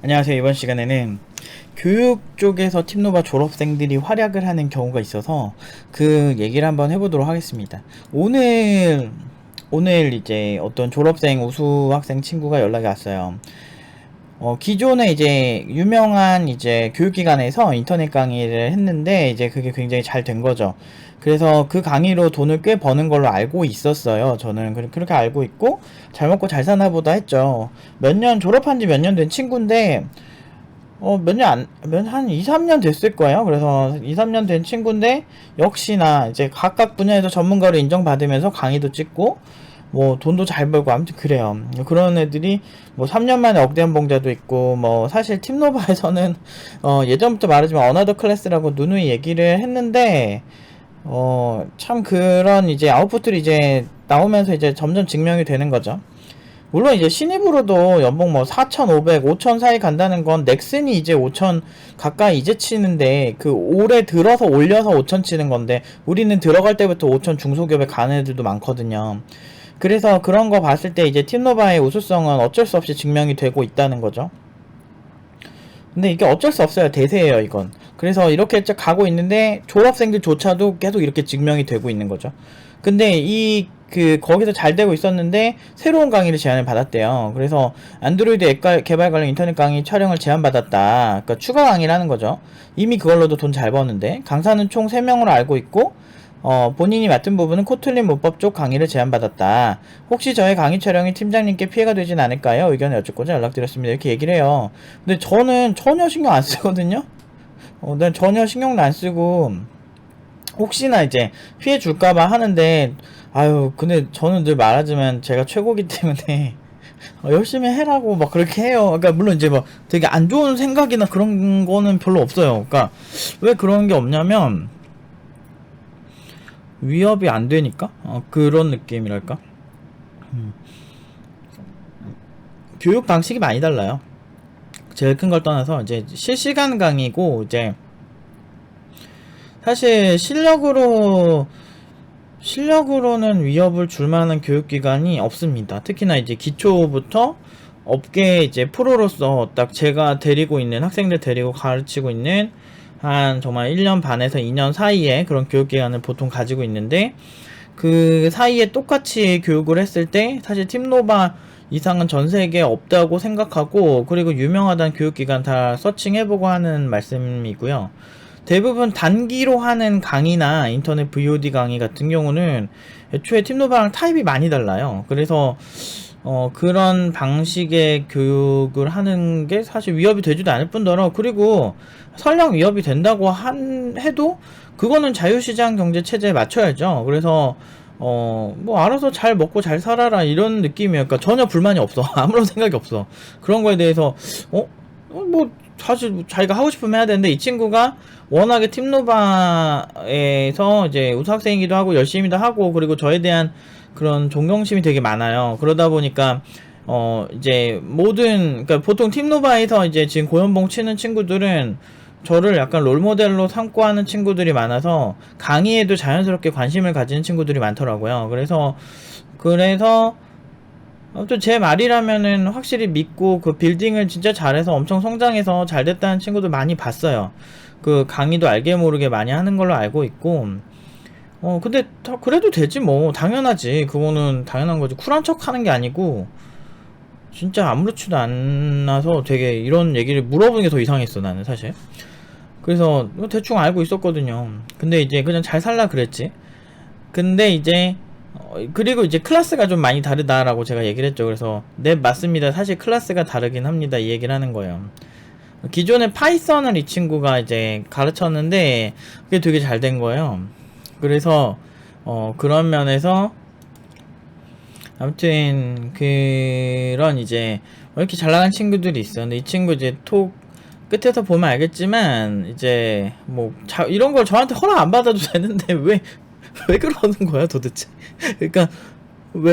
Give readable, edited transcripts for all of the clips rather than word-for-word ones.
안녕하세요. 이번 시간에는 교육 쪽에서 팀노바 졸업생들이 활약을 하는 경우가 있어서 그 얘기를 한번 해보도록 하겠습니다. 오늘 이제 어떤 졸업생 우수 학생 친구가 연락이 왔어요. 기존에 이제 유명한 이제 교육기관에서 인터넷 강의를 했는데 이제 그게 굉장히 잘 된 거죠. 그래서 그 강의로 돈을 꽤 버는 걸로 알고 있었어요. 저는 그렇게 알고 있고 잘 먹고 잘 사나 보다 했죠. 졸업한 지 몇 년 된 친구인데 한 2, 3년 됐을 거예요. 그래서 2, 3년 된 친구인데 역시나 이제 각각 분야에서 전문가로 인정받으면서 강의도 찍고 뭐 돈도 잘 벌고 아무튼 그래요. 그런 애들이 뭐 3년 만에 억대한 봉자도 있고 뭐 사실 팀노바에서는 예전부터 말하지만 어나더 클래스라고 누누이 얘기를 했는데 참 그런 이제 아웃풋들이 이제 나오면서 이제 점점 증명이 되는 거죠. 물론 이제 신입으로도 연봉 뭐 4,500, 5,000 사이 간다는 건 넥슨이 이제 5,000 가까이 이제 치는데 그 올해 들어서 올려서 5,000 치는 건데 우리는 들어갈 때부터 5,000 중소기업에 가는 애들도 많거든요. 그래서 그런 거 봤을 때 이제 팀노바의 우수성은 어쩔 수 없이 증명이 되고 있다는 거죠. 근데 이게 어쩔 수 없어요. 대세예요, 이건. 그래서 이렇게 쭉 가고 있는데 졸업생들조차도 계속 이렇게 증명이 되고 있는 거죠. 근데 거기서 잘 되고 있었는데 새로운 강의를 제안을 받았대요. 그래서 안드로이드 앱 개발 관련 인터넷 강의 촬영을 제안받았다. 그러니까 추가 강의를 하는 거죠. 이미 그걸로도 돈 잘 버는데 강사는 총 3명으로 알고 있고 본인이 맡은 부분은 코틀린 문법 쪽 강의를 제안받았다. 혹시 저의 강의 촬영이 팀장님께 피해가 되진 않을까요? 의견을 여쭙고자 연락드렸습니다. 이렇게 얘기를 해요. 근데 저는 전혀 신경 안 쓰거든요? 난 전혀 신경도 안 쓰고, 혹시나 이제 피해 줄까봐 하는데, 근데 저는 늘 말하지만 제가 최고기 때문에, 열심히 해라고 막 그렇게 해요. 그러니까 물론 이제 뭐 되게 안 좋은 생각이나 그런 거는 별로 없어요. 그러니까 왜 그런 게 없냐면, 위협이 안 되니까 그런 느낌이랄까. 음. 교육 방식이 많이 달라요. 제일 큰 걸 떠나서 이제 실시간 강의고 이제 사실 실력으로는 위협을 줄 만한 교육기관이 없습니다. 특히나 이제 기초부터 업계 이제 프로로서 딱 제가 데리고 있는 학생들 데리고 가르치고 있는 한 정말 1년 반에서 2년 사이에 그런 교육기관을 보통 가지고 있는데 그 사이에 똑같이 교육을 했을 때 사실 팀노바 이상은 전 세계에 없다고 생각하고 그리고 유명하다는 교육기관 다 서칭해보고 하는 말씀이고요. 대부분 단기로 하는 강의나 인터넷 VOD 강의 같은 경우는 애초에 팀노바랑 타입이 많이 달라요. 그래서 그런 방식의 교육을 하는 게 사실 위협이 되지도 않을 뿐더러 그리고 설령 위협이 된다고 해도 그거는 자유시장 경제 체제에 맞춰야죠. 그래서 뭐 알아서 잘 먹고 잘 살아라 이런 느낌이에요. 그러니까 전혀 불만이 없어. 아무런 생각이 없어. 그런 거에 대해서 뭐 사실 자기가 하고 싶으면 해야 되는데 이 친구가 워낙에 팀노바에서 이제 우수학생이기도 하고 열심히도 하고 그리고 저에 대한 그런 존경심이 되게 많아요. 그러다 보니까 이제 그러니까 보통 팀노바에서 이제 지금 고연봉 치는 친구들은 저를 약간 롤모델로 삼고 하는 친구들이 많아서 강의에도 자연스럽게 관심을 가지는 친구들이 많더라고요. 그래서 아무튼 제 말이라면은 확실히 믿고 그 빌딩을 진짜 잘해서 엄청 성장해서 잘 됐다는 친구들 많이 봤어요. 그 강의도 알게 모르게 많이 하는 걸로 알고 있고 근데 그래도 되지 뭐 당연하지. 그거는 당연한 거지. 쿨한 척 하는 게 아니고 진짜 아무렇지도 않아서 되게 이런 얘기를 물어보는 게 더 이상했어 나는 사실. 그래서 대충 알고 있었거든요. 근데 이제 그냥 잘 살라 그랬지. 근데 이제 그리고 이제 클래스가 좀 많이 다르다라고 제가 얘기를 했죠. 그래서 네 맞습니다. 사실 클래스가 다르긴 합니다. 이 얘기를 하는 거예요. 기존에 파이썬을 이 친구가 이제 가르쳤는데 그게 되게 잘 된 거예요. 그래서 그런 면에서 아무튼 그런 이제 이렇게 잘 나간 친구들이 있어. 근데 이 친구 이제 톡 끝에서 보면 알겠지만 이제 뭐 이런 걸 저한테 허락 안 받아도 되는데 왜 그러는 거야 도대체? 그러니까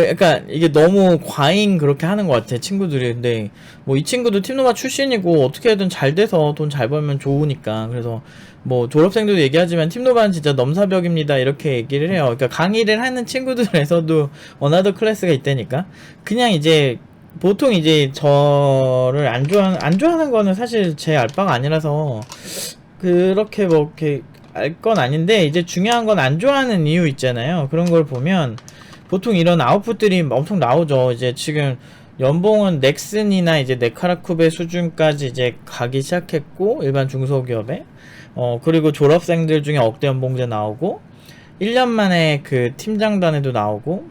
약간 이게 너무 과잉 그렇게 하는 것 같아 친구들이. 근데 뭐 이 친구도 팀노바 출신이고 어떻게든 잘 돼서 돈 잘 벌면 좋으니까. 그래서 뭐 졸업생들도 얘기하지만 팀노바는 진짜 넘사벽입니다 이렇게 얘기를 해요. 그러니까 강의를 하는 친구들에서도 어나더 클래스가 있다니까. 그냥 이제 보통 이제 저를 안 좋아하는 거는 사실 제 알바가 아니라서 그렇게 뭐 이렇게 알 건 아닌데, 이제 중요한 건 안 좋아하는 이유 있잖아요. 그런 걸 보면 보통 이런 아웃풋들이 엄청 나오죠. 이제 지금 연봉은 넥슨이나 이제 네카라쿠베 수준까지 이제 가기 시작했고, 일반 중소기업에 그리고 졸업생들 중에 억대 연봉제 나오고, 1년 만에 그 팀장단에도 나오고,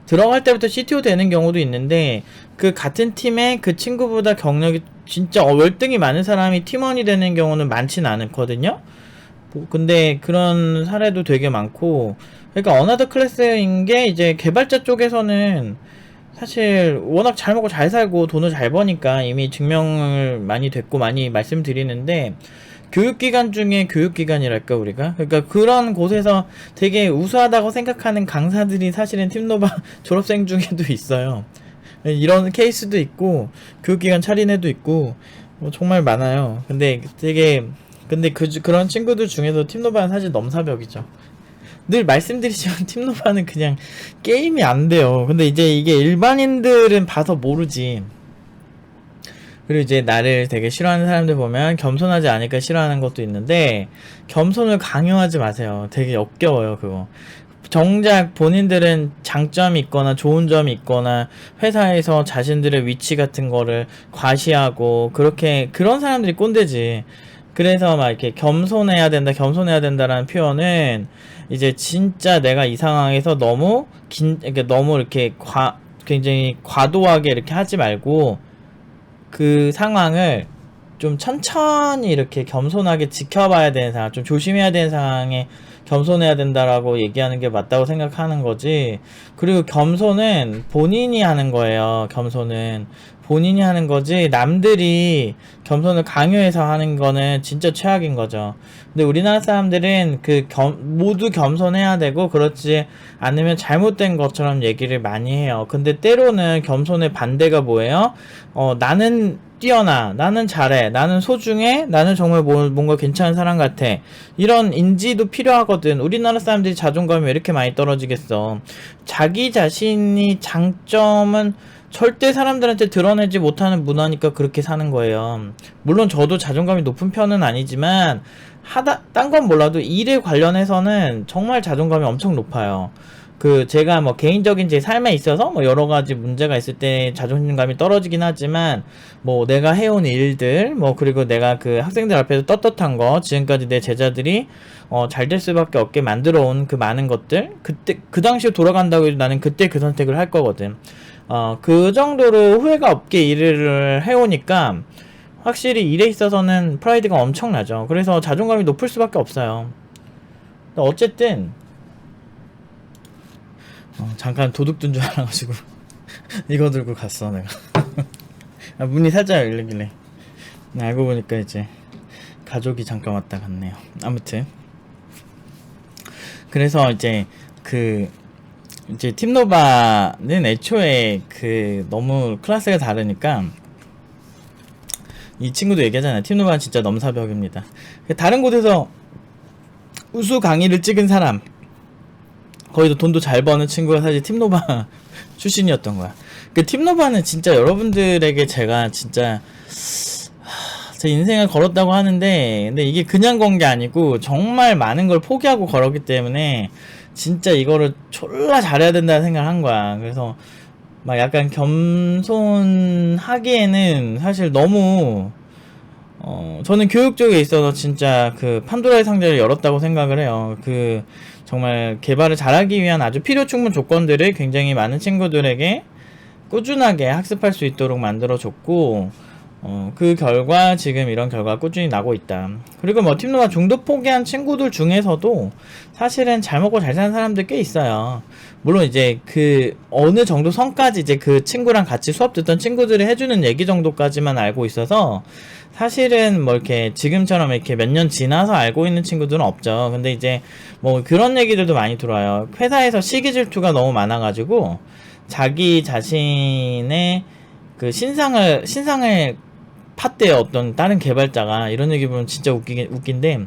들어갈 때부터 CTO 되는 경우도 있는데, 그 같은 팀에 그 친구보다 경력이 진짜 월등히 많은 사람이 팀원이 되는 경우는 많진 않거든요. 근데 그런 사례도 되게 많고, 그러니까 어나더 클래스인 게, 이제 개발자 쪽에서는 사실 워낙 잘 먹고 잘 살고 돈을 잘 버니까 이미 증명을 많이 됐고 많이 말씀드리는데, 교육기관 중에 교육기관이랄까 우리가, 그러니까 그런 곳에서 되게 우수하다고 생각하는 강사들이 사실은 팀노바 졸업생 중에도 있어요. 이런 케이스도 있고, 교육기관 차린 애도 있고, 뭐 정말 많아요. 근데 그런 친구들 중에서 팀노바는 사실 넘사벽이죠. 늘 말씀드리지만 팀노바는 그냥 게임이 안 돼요. 근데 이제 이게 일반인들은 봐서 모르지. 그리고 이제 나를 되게 싫어하는 사람들 보면 겸손하지 않으니까 싫어하는 것도 있는데, 겸손을 강요하지 마세요. 되게 역겨워요, 그거. 정작 본인들은 장점이 있거나 좋은 점이 있거나 회사에서 자신들의 위치 같은 거를 과시하고, 그렇게 그런 사람들이 꼰대지. 그래서 막 이렇게 겸손해야 된다라는 표현은 이제 진짜 내가 이 상황에서 이렇게 너무 이렇게 굉장히 과도하게 이렇게 하지 말고, 그 상황을 좀 천천히 이렇게 겸손하게 지켜봐야 되는 상황, 좀 조심해야 되는 상황에 겸손해야 된다라고 얘기하는 게 맞다고 생각하는 거지. 그리고 겸손은 본인이 하는 거예요. 겸손은 본인이 하는 거지, 남들이 겸손을 강요해서 하는 거는 진짜 최악인 거죠. 근데 우리나라 사람들은 모두 겸손해야 되고, 그렇지 않으면 잘못된 것처럼 얘기를 많이 해요. 근데 때로는 겸손의 반대가 뭐예요? 나는 뛰어나, 나는 잘해, 나는 소중해, 나는 정말 뭔가 괜찮은 사람 같아, 이런 인지도 필요하거든. 우리나라 사람들이 자존감이 왜 이렇게 많이 떨어지겠어. 자기 자신이 장점은 절대 사람들한테 드러내지 못하는 문화니까 그렇게 사는 거예요. 물론 저도 자존감이 높은 편은 아니지만, 딴 건 몰라도 일에 관련해서는 정말 자존감이 엄청 높아요. 제가 뭐 개인적인 제 삶에 있어서 뭐 여러 가지 문제가 있을 때 자존감이 떨어지긴 하지만, 뭐 내가 해온 일들, 뭐 그리고 내가 그 학생들 앞에서 떳떳한 거, 지금까지 내 제자들이 잘 될 수밖에 없게 만들어 온 그 많은 것들, 그때 그 당시에 돌아간다고 해도 나는 그때 그 선택을 할 거거든. 그 정도로 후회가 없게 일을 해오니까 확실히 일에 있어서는 프라이드가 엄청나죠. 그래서 자존감이 높을 수밖에 없어요. 어쨌든 잠깐 도둑 든 줄 알아가지고 이거 들고 갔어 내가. 문이 살짝 열리길래 알고 보니까 이제 가족이 잠깐 왔다 갔네요. 아무튼 그래서 이제 팀노바는 애초에 너무 클래스가 다르니까, 이 친구도 얘기하잖아요. 팀노바는 진짜 넘사벽입니다. 다른 곳에서 우수 강의를 찍은 사람, 거기도 돈도 잘 버는 친구가 사실 팀노바 출신이었던 거야. 팀노바는 진짜 여러분들에게 제가 진짜 제 인생을 걸었다고 하는데, 근데 이게 그냥 건 게 아니고 정말 많은 걸 포기하고 걸었기 때문에 진짜 이거를 졸라 잘해야 된다는 생각을 한 거야. 그래서 막 약간 겸손하기에는 사실 너무 저는 교육 쪽에 있어서 진짜 판도라의 상자를 열었다고 생각을 해요. 정말 개발을 잘하기 위한 아주 필요 충분 조건들을 굉장히 많은 친구들에게 꾸준하게 학습할 수 있도록 만들어줬고, 그 결과 지금 이런 결과가 꾸준히 나고 있다. 그리고 뭐 팀노바 중도 포기한 친구들 중에서도 사실은 잘 먹고 잘 사는 사람들 꽤 있어요. 물론 이제 어느 정도 선까지 이제 그 친구랑 같이 수업 듣던 친구들이 해주는 얘기 정도까지만 알고 있어서, 사실은 뭐 이렇게 지금처럼 이렇게 몇 년 지나서 알고 있는 친구들은 없죠. 근데 이제 뭐 그런 얘기들도 많이 들어와요. 회사에서 시기 질투가 너무 많아가지고 자기 자신의 신상을 팠대요, 어떤 다른 개발자가. 이런 얘기 보면 진짜 웃긴데,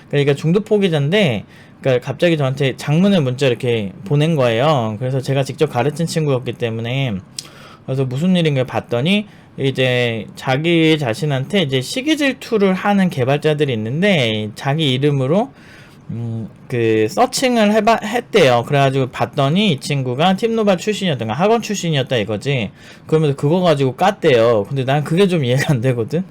그러니까 중도 포기자인데, 그러니까 갑자기 저한테 장문의 문자 이렇게 보낸 거예요. 그래서 제가 직접 가르친 친구였기 때문에 그래서 무슨 일인가 봤더니 이제 자기 자신한테 이제 시기 질투를 하는 개발자들이 있는데 자기 이름으로 그 서칭을 했대요. 그래가지고 봤더니 이 친구가 팀노바 출신이었던가 학원 출신이었다 이거지. 그러면서 그거 가지고 깠대요. 근데 난 그게 좀 이해가 안 되거든.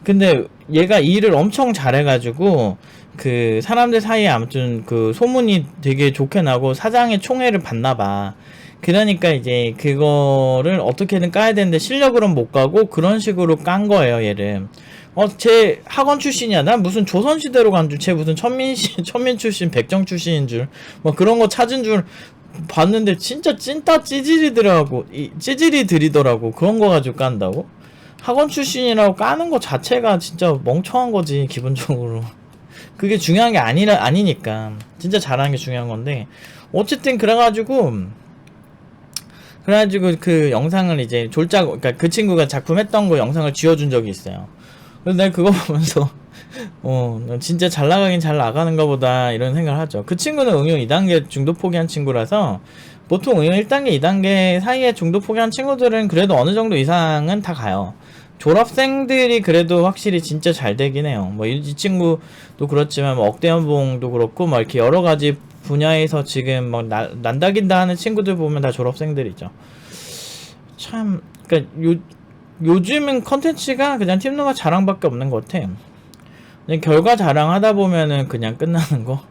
근데 얘가 일을 엄청 잘해가지고 그 사람들 사이에 아무튼 그 소문이 되게 좋게 나고 사장의 총애를 받나봐. 그러니까 이제 그거를 어떻게든 까야 되는데 실력으로는 못 가고 그런 식으로 깐 거예요, 얘를. 쟤 학원 출신이야. 난 무슨 조선시대로 간 줄, 쟤 무슨 천민 출신, 백정 출신인 줄, 뭐 그런 거 찾은 줄 봤는데 진짜 찐따 찌질이 들이더라고. 그런 거 가지고 깐다고? 학원 출신이라고 까는 거 자체가 진짜 멍청한 거지, 기본적으로. 그게 중요한 게 아니니까. 진짜 잘하는 게 중요한 건데. 어쨌든, 그래가지고 그 영상을 이제 그러니까 그 친구가 작품 했던 거 영상을 지어준 적이 있어요. 그래서 내가 그거 보면서, 진짜 잘 나가긴 잘 나가는가 보다, 이런 생각을 하죠. 그 친구는 응용 2단계 중도 포기한 친구라서, 보통 응용 1단계, 2단계 사이에 중도 포기한 친구들은 그래도 어느 정도 이상은 다 가요. 졸업생들이 그래도 확실히 진짜 잘 되긴 해요. 뭐, 이 친구도 그렇지만, 뭐, 억대연봉도 그렇고, 막 이렇게 여러 가지 분야에서 지금 막 난다긴다 하는 친구들 보면 다 졸업생들이죠. 참, 그니까, 요즘은 컨텐츠가 그냥 팀노바 자랑밖에 없는 것 같아. 그냥 결과 자랑하다 보면은 그냥 끝나는 거.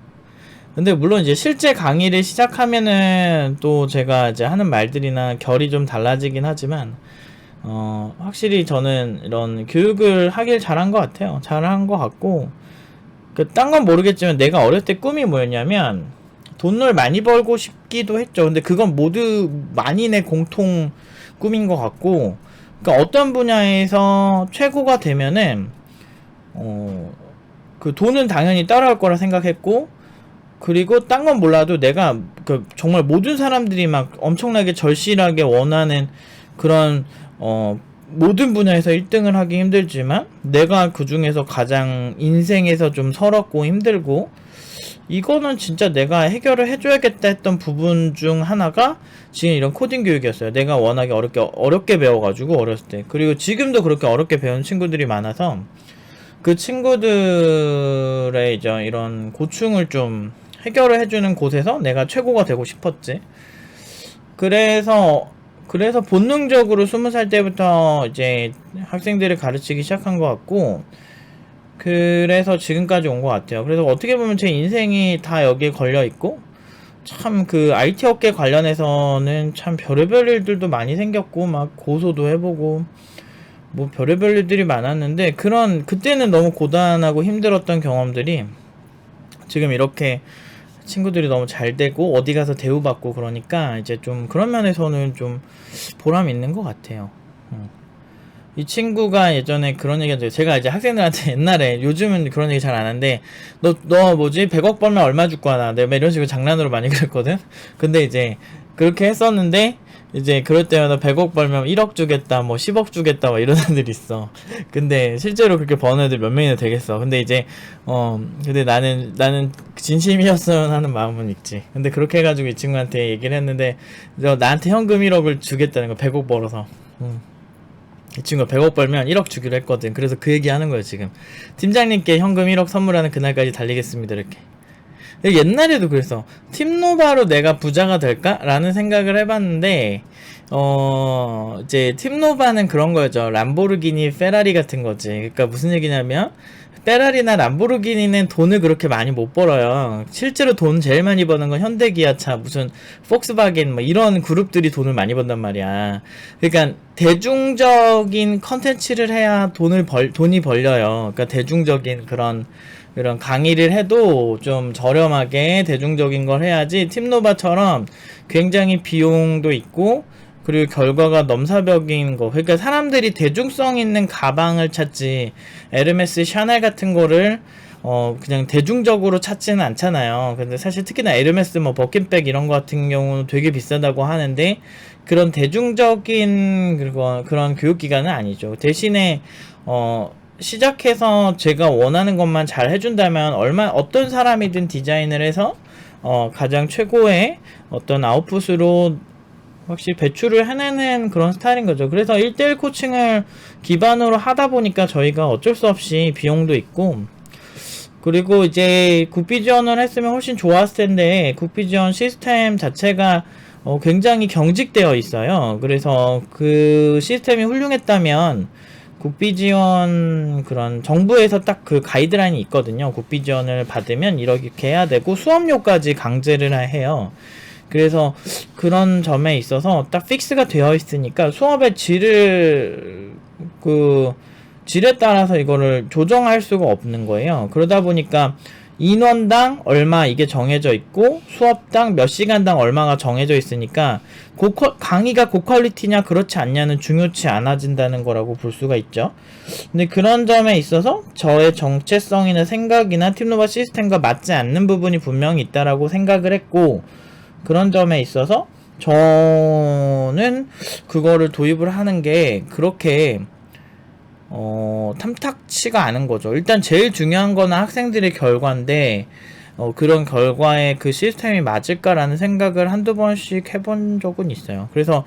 근데 물론 이제 실제 강의를 시작하면은 또 제가 이제 하는 말들이나 결이 좀 달라지긴 하지만, 확실히 저는 이런 교육을 하길 잘한 것 같아요. 잘한 것 같고, 딴 건 모르겠지만 내가 어릴 때 꿈이 뭐였냐면, 돈을 많이 벌고 싶기도 했죠. 근데 그건 모두 만인의 공통 꿈인 것 같고, 그러니까 어떤 분야에서 최고가 되면은, 그 돈은 당연히 따라올 거라 생각했고, 그리고 딴 건 몰라도 내가 정말 모든 사람들이 막 엄청나게 절실하게 원하는 그런 모든 분야에서 1등을 하기 힘들지만 내가 그 중에서 가장 인생에서 좀 서럽고 힘들고 이거는 진짜 내가 해결을 해줘야겠다 했던 부분 중 하나가 지금 이런 코딩 교육이었어요. 내가 워낙에 어렵게 배워가지고 어렸을 때. 그리고 지금도 그렇게 어렵게 배운 친구들이 많아서 그 친구들의 이제 이런 고충을 좀 해결을 해주는 곳에서 내가 최고가 되고 싶었지. 그래서 본능적으로 20살 때부터 이제 학생들을 가르치기 시작한 것 같고, 그래서 지금까지 온 것 같아요. 그래서 어떻게 보면 제 인생이 다 여기에 걸려있고, 참 그 IT 업계 관련해서는 참 별의별 일들도 많이 생겼고, 막 고소도 해보고, 뭐 별의별 일들이 많았는데, 그때는 너무 고단하고 힘들었던 경험들이 지금 이렇게 친구들이 너무 잘 되고 어디 가서 대우받고 그러니까 이제 좀 그런 면에서는 좀 보람 있는 것 같아요. 이 친구가 예전에 그런 얘기 했어요. 제가 이제 학생들한테 옛날에, 요즘은 그런 얘기 잘 안 하는데, 너 뭐지 100억 벌면 얼마 줄 거야? 내가 이런 식으로 장난으로 많이 그랬거든. 근데 이제 그렇게 했었는데 이제 그럴 때마다 100억 벌면 1억 주겠다, 뭐 10억 주겠다, 뭐 이런 애들 있어. 근데 실제로 그렇게 버는 애들 몇 명이나 되겠어. 근데 이제 근데 나는 진심이었으면 하는 마음은 있지. 근데 그렇게 해가지고 이 친구한테 얘기를 했는데, 나한테 현금 1억을 주겠다는 거, 100억 벌어서. 이 친구가 100억 벌면 1억 주기로 했거든. 그래서 그 얘기 하는 거예요, 지금. 팀장님께 현금 1억 선물하는 그날까지 달리겠습니다, 이렇게. 옛날에도 그랬어. 팀노바로 내가 부자가 될까? 라는 생각을 해봤는데, 이제 팀노바는 그런 거죠. 람보르기니, 페라리 같은 거지. 그러니까 무슨 얘기냐면, 페라리나 람보르기니는 돈을 그렇게 많이 못 벌어요. 실제로 돈 제일 많이 버는 건 현대기아차, 무슨 폭스바겐 뭐 이런 그룹들이 돈을 많이 번단 말이야. 그러니까 대중적인 컨텐츠를 해야 돈이 벌려요. 그러니까 대중적인 그런 강의를 해도 좀 저렴하게 대중적인 걸 해야지, 팀노바처럼 굉장히 비용도 있고 그리고 결과가 넘사벽인 거. 그러니까 사람들이 대중성 있는 가방을 찾지, 에르메스, 샤넬 같은 거를 그냥 대중적으로 찾지는 않잖아요. 근데 사실 특히나 에르메스, 뭐 버킨백 이런 거 같은 경우는 되게 비싸다고 하는데, 그런 대중적인 그런 교육기관은 아니죠. 대신에 시작해서 제가 원하는 것만 잘 해준다면 어떤 사람이든 디자인을 해서 가장 최고의 어떤 아웃풋으로 확실히 배출을 해내는 그런 스타일인 거죠. 그래서 1대1 코칭을 기반으로 하다 보니까 저희가 어쩔 수 없이 비용도 있고, 그리고 이제 국비 지원을 했으면 훨씬 좋았을 텐데, 국비 지원 시스템 자체가 굉장히 경직되어 있어요. 그래서 그 시스템이 훌륭했다면 국비 지원 그런 정부에서 딱 그 가이드라인이 있거든요. 국비 지원을 받으면 이렇게 해야 되고 수업료까지 강제를 해요. 그래서 그런 점에 있어서 딱 픽스가 되어 있으니까 수업의 질에 따라서 이거를 조정할 수가 없는 거예요. 그러다 보니까 인원당 얼마 이게 정해져 있고 수업당 몇 시간당 얼마가 정해져 있으니까 강의가 고퀄리티냐 그렇지 않냐는 중요치 않아진다는 거라고 볼 수가 있죠. 근데 그런 점에 있어서 저의 정체성이나 생각이나 팀노바 시스템과 맞지 않는 부분이 분명히 있다라고 생각을 했고, 그런 점에 있어서 저는 그거를 도입을 하는 게 그렇게 탐탁치가 않은 거죠. 일단 제일 중요한 거는 학생들의 결과인데, 그런 결과에 그 시스템이 맞을까라는 생각을 한두 번씩 해본 적은 있어요. 그래서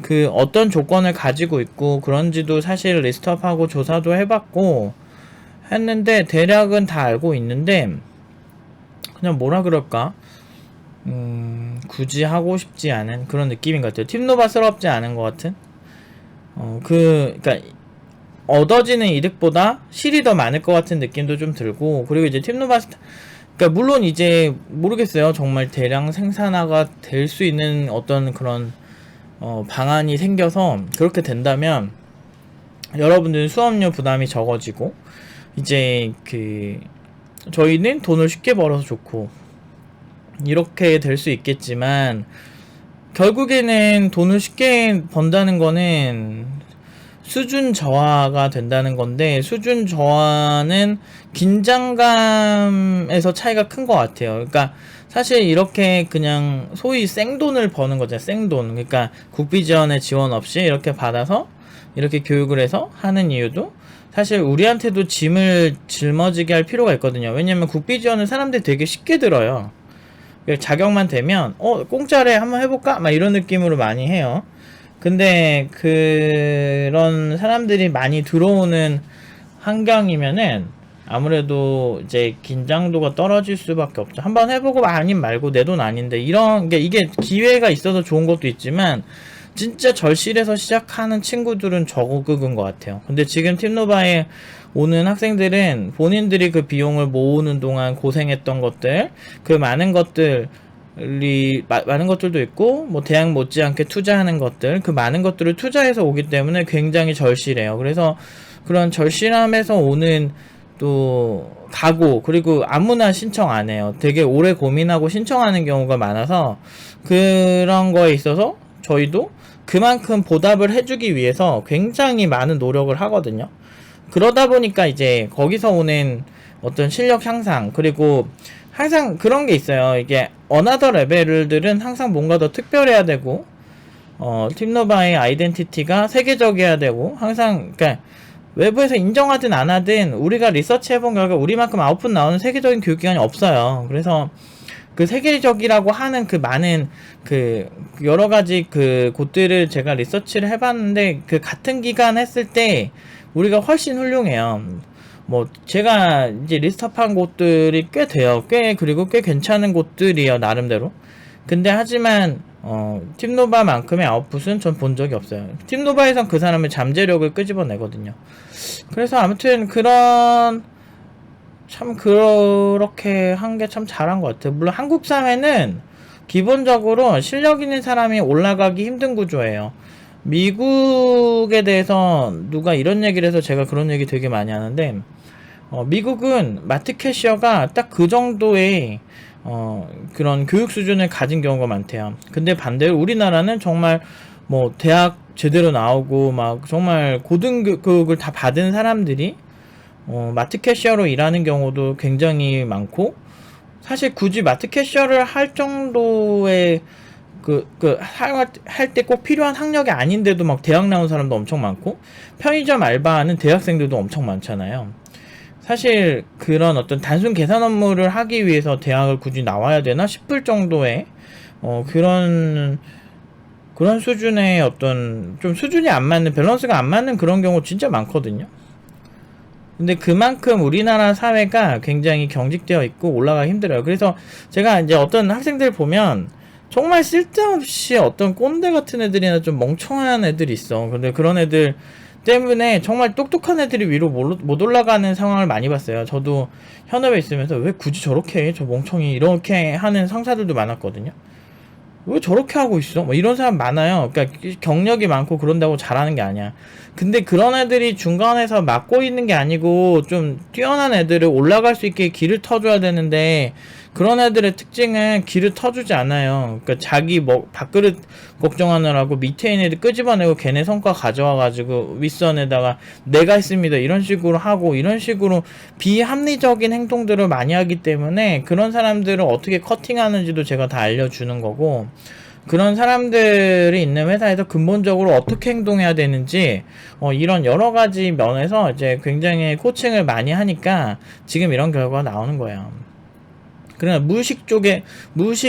그 어떤 조건을 가지고 있고 그런지도 사실 리스트업하고 조사도 해봤고 했는데 대략은 다 알고 있는데, 그냥 뭐라 그럴까? 굳이 하고 싶지 않은 그런 느낌인 것 같아요. 팀노바스럽지 않은 것 같은? 그니까 얻어지는 이득보다 실이 더 많을 것 같은 느낌도 좀 들고, 그리고 이제 팀노바스, 그러니까 물론 이제 모르겠어요. 정말 대량 생산화가 될 수 있는 어떤 그런 방안이 생겨서 그렇게 된다면 여러분들 수업료 부담이 적어지고, 이제 저희는 돈을 쉽게 벌어서 좋고 이렇게 될 수 있겠지만, 결국에는 돈을 쉽게 번다는 거는 수준 저하가 된다는 건데, 수준 저하는 긴장감에서 차이가 큰 것 같아요. 그러니까 사실 이렇게 그냥 소위 생돈을 버는 거잖아요. 생돈. 그러니까 국비 지원의 지원 없이 이렇게 받아서 이렇게 교육을 해서 하는 이유도 사실 우리한테도 짐을 짊어지게 할 필요가 있거든요. 왜냐면 국비 지원은 사람들이 되게 쉽게 들어요. 자격만 되면 공짜래 한번 해볼까? 막 이런 느낌으로 많이 해요. 근데 그런 사람들이 많이 들어오는 환경이면은 아무래도 이제 긴장도가 떨어질 수밖에 없죠. 한번 해보고 아님 말고 내 돈 아닌데, 이런 게 이게 기회가 있어서 좋은 것도 있지만 진짜 절실해서 시작하는 친구들은 적은 것 같아요. 근데 지금 팀노바에 오는 학생들은 본인들이 그 비용을 모으는 동안 고생했던 것들, 그 많은 것들도 있고, 뭐 대학 못지않게 투자하는 것들, 그 많은 것들을 투자해서 오기 때문에 굉장히 절실해요. 그래서 그런 절실함에서 오는 또 각오, 그리고 아무나 신청 안 해요. 되게 오래 고민하고 신청하는 경우가 많아서 그런 거에 있어서 저희도 그만큼 보답을 해주기 위해서 굉장히 많은 노력을 하거든요. 그러다 보니까 이제 거기서 오는 어떤 실력 향상, 그리고 항상 그런 게 있어요. 이게 어나더 레벨들은 항상 뭔가 더 특별해야 되고, 팀노바의 아이덴티티가 세계적이어야 되고, 항상 그러니까 외부에서 인정하든 안 하든 우리가 리서치 해본 결과 우리만큼 아웃풋 나오는 세계적인 교육기관이 없어요. 그래서 그 세계적이라고 하는 그 많은 그 여러 가지 그 곳들을 제가 리서치를 해봤는데, 그 같은 기간 했을 때 우리가 훨씬 훌륭해요. 뭐 제가 이제 리스트업한 곳들이 꽤 돼요. 그리고 꽤 괜찮은 곳들이에요, 나름대로. 근데 하지만 팀노바만큼의 아웃풋은 전 본 적이 없어요. 팀노바에선 그 사람의 잠재력을 끄집어내거든요. 그래서 아무튼 그렇게 한 게 참 잘한 것 같아요. 물론 한국 사회는 기본적으로 실력 있는 사람이 올라가기 힘든 구조예요. 미국에 대해서 누가 이런 얘기를 해서 제가 그런 얘기 되게 많이 하는데, 미국은 마트 캐셔가 딱 그 정도의 그런 교육 수준을 가진 경우가 많대요. 근데 반대로 우리나라는 정말 뭐 대학 제대로 나오고 막 정말 고등교육을 다 받은 사람들이 마트 캐셔로 일하는 경우도 굉장히 많고, 사실 굳이 마트 캐셔를 할 정도의 할 때 꼭 필요한 학력이 아닌데도 막 대학 나온 사람도 엄청 많고, 편의점 알바하는 대학생들도 엄청 많잖아요. 사실 그런 어떤 단순 계산 업무를 하기 위해서 대학을 굳이 나와야 되나 싶을 정도의 그런 그런 수준의 어떤 좀 수준이 안 맞는, 밸런스가 안 맞는 그런 경우 진짜 많거든요. 근데 그만큼 우리나라 사회가 굉장히 경직되어 있고 올라가기 힘들어요. 그래서 제가 이제 어떤 학생들 보면 정말 쓸데없이 어떤 꼰대 같은 애들이나 좀 멍청한 애들이 있어. 근데 그런 애들 때문에 정말 똑똑한 애들이 위로 못 올라가는 상황을 많이 봤어요. 저도 현업에 있으면서 왜 굳이 저렇게 해? 저 멍청이 이렇게 하는 상사들도 많았거든요. 왜 저렇게 하고 있어? 뭐 이런 사람 많아요. 그러니까 경력이 많고 그런다고 잘하는 게 아니야. 근데 그런 애들이 중간에서 막고 있는 게 아니고 좀 뛰어난 애들을 올라갈 수 있게 길을 터줘야 되는데, 그런 애들의 특징은 길을 터주지 않아요. 그러니까 자기 뭐 밥그릇 걱정하느라고 밑에 있는 애들 끄집어내고 걔네 성과 가져와가지고 윗선에다가 내가 했습니다 이런 식으로 하고, 이런 식으로 비합리적인 행동들을 많이 하기 때문에 그런 사람들을 어떻게 커팅하는지도 제가 다 알려주는 거고, 그런 사람들이 있는 회사에서 근본적으로 어떻게 행동해야 되는지 이런 여러 가지 면에서 이제 굉장히 코칭을 많이 하니까 지금 이런 결과가 나오는 거예요. 그러나 무의식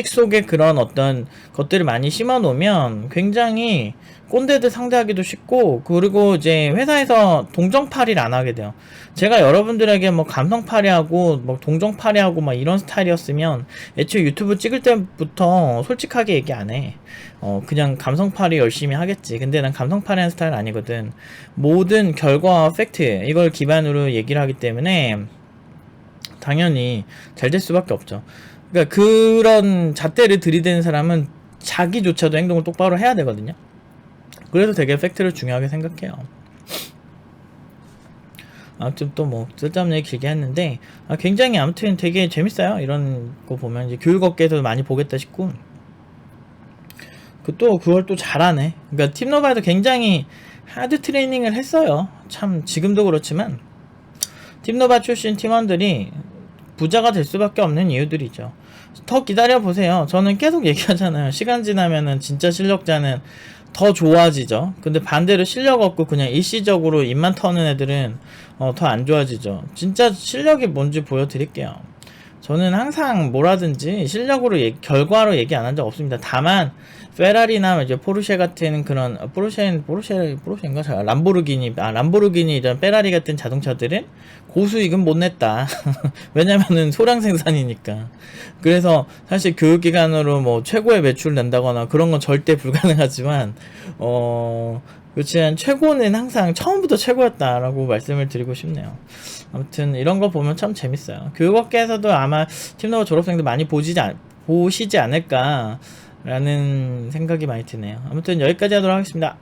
속에 그런 어떤 것들을 많이 심어 놓으면 굉장히 꼰대들 상대하기도 쉽고, 그리고 이제 회사에서 동정파리를 안 하게 돼요. 제가 여러분들에게 뭐 감성파리하고 뭐 동정파리하고 막 이런 스타일이었으면 애초에 유튜브 찍을 때부터 솔직하게 얘기 안 해. 그냥 감성파리 열심히 하겠지. 근데 난 감성파리 하는 스타일 아니거든. 모든 결과와 팩트 이걸 기반으로 얘기를 하기 때문에 당연히 잘 될 수밖에 없죠. 그러니까 그런 잣대를 들이대는 사람은 자기조차도 행동을 똑바로 해야 되거든요. 그래서 되게 팩트를 중요하게 생각해요. 아무튼 또 뭐 쓸데없는 얘기 길게 했는데 굉장히 아무튼 되게 재밌어요. 이런 거 보면 이제 교육업계에서도 많이 보겠다 싶고, 그걸 또 잘하네. 그러니까 팀노바에도 굉장히 하드 트레이닝을 했어요. 참 지금도 그렇지만 팀노바 출신 팀원들이 부자가 될 수밖에 없는 이유들이죠. 더 기다려보세요. 저는 계속 얘기하잖아요. 시간 지나면은 진짜 실력자는 더 좋아지죠. 근데 반대로 실력 없고 그냥 일시적으로 입만 터는 애들은 더 안 좋아지죠. 진짜 실력이 뭔지 보여드릴게요. 저는 항상 뭐라든지 실력으로 결과로 얘기 안 한 적 없습니다. 다만 페라리나 이제 포르쉐 같은 그런 포르쉐인가 람보르기니 이런 페라리 같은 자동차들은 고수익은 못 냈다. 왜냐면은 소량 생산이니까. 그래서 사실 교육기관으로 뭐 최고의 매출 낸다거나 그런 건 절대 불가능하지만 그렇지만 최고는 항상 처음부터 최고였다라고 말씀을 드리고 싶네요. 아무튼 이런 거 보면 참 재밌어요. 교육업계에서도 아마 팀노바 졸업생들 많이 보시지 않을까 라는 생각이 많이 드네요. 아무튼 여기까지 하도록 하겠습니다.